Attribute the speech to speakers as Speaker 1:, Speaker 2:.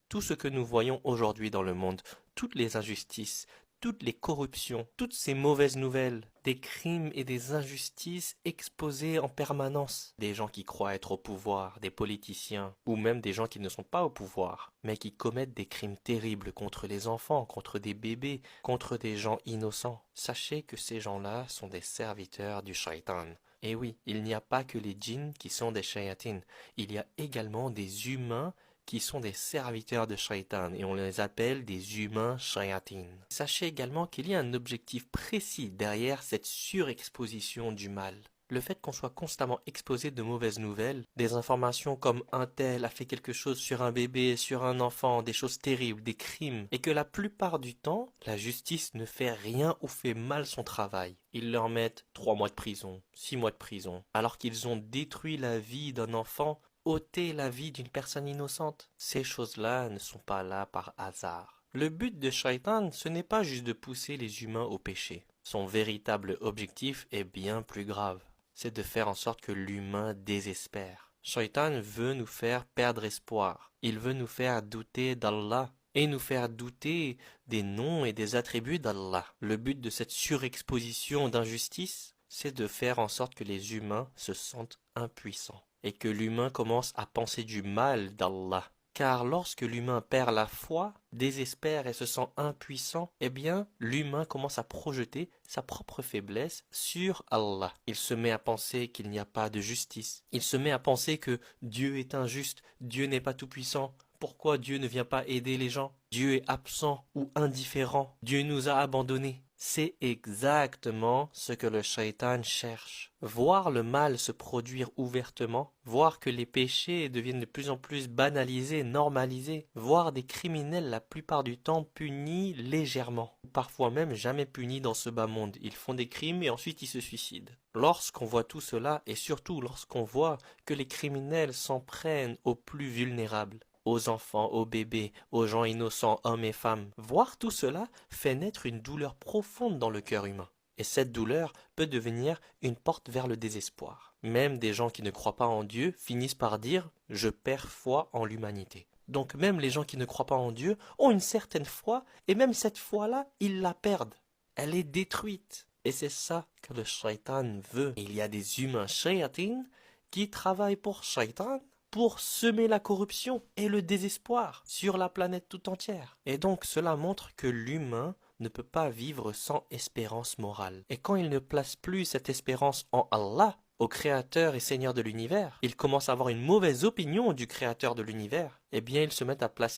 Speaker 1: Tout ce que nous voyons aujourd'hui dans le monde, toutes les injustices, toutes les corruptions, toutes ces mauvaises nouvelles, des crimes et des injustices exposés en permanence. Des gens qui croient être au pouvoir, des politiciens, ou même des gens qui ne sont pas au pouvoir, mais qui commettent des crimes terribles contre les enfants, contre des bébés, contre des gens innocents. Sachez que ces gens-là sont des serviteurs du shaitan. Et oui, il n'y a pas que les djinns qui sont des shayatines, il y a également des humains qui sont des serviteurs de Shaitan et on les appelle des humains shayatin. Sachez également qu'il y a un objectif précis derrière cette surexposition du mal. Le fait qu'on soit constamment exposé de mauvaises nouvelles, des informations comme un tel a fait quelque chose sur un bébé, sur un enfant, des choses terribles, des crimes, et que la plupart du temps, la justice ne fait rien ou fait mal son travail. Ils leur mettent 3 mois de prison, 6 mois de prison, alors qu'ils ont détruit la vie d'un enfant, ôter la vie d'une personne innocente. Ces choses-là ne sont pas là par hasard. Le but de Shaitan, ce n'est pas juste de pousser les humains au péché. Son véritable objectif est bien plus grave. C'est de faire en sorte que l'humain désespère. Shaitan veut nous faire perdre espoir. Il veut nous faire douter d'Allah et nous faire douter des noms et des attributs d'Allah. Le but de cette surexposition d'injustice, c'est de faire en sorte que les humains se sentent impuissants et que l'humain commence à penser du mal d'Allah. Car lorsque l'humain perd la foi, désespère et se sent impuissant, eh bien, l'humain commence à projeter sa propre faiblesse sur Allah. Il se met à penser qu'il n'y a pas de justice. Il se met à penser que Dieu est injuste, Dieu n'est pas tout-puissant. Pourquoi Dieu ne vient pas aider les gens? Dieu est absent ou indifférent. Dieu nous a abandonnés. C'est exactement ce que le shaitan cherche. Voir le mal se produire ouvertement, voir que les péchés deviennent de plus en plus banalisés, normalisés, voir des criminels la plupart du temps punis légèrement, parfois même jamais punis dans ce bas monde. Ils font des crimes et ensuite ils se suicident. Lorsqu'on voit tout cela, et surtout lorsqu'on voit que les criminels s'en prennent aux plus vulnérables, aux enfants, aux bébés, aux gens innocents, hommes et femmes. Voir tout cela fait naître une douleur profonde dans le cœur humain. Et cette douleur peut devenir une porte vers le désespoir. Même des gens qui ne croient pas en Dieu finissent par dire « je perds foi en l'humanité ». Donc même les gens qui ne croient pas en Dieu ont une certaine foi, et même cette foi-là, ils la perdent. Elle est détruite. Et c'est ça que le shaitan veut. Il y a des humains shayatin qui travaillent pour shaitan pour semer la corruption et le désespoir sur la planète tout entière. Et donc cela montre que l'humain ne peut pas vivre sans espérance morale. Et quand il ne place plus cette espérance en Allah, au Créateur et Seigneur de l'univers, il commence à avoir une mauvaise opinion du Créateur de l'univers, eh bien il se met à placer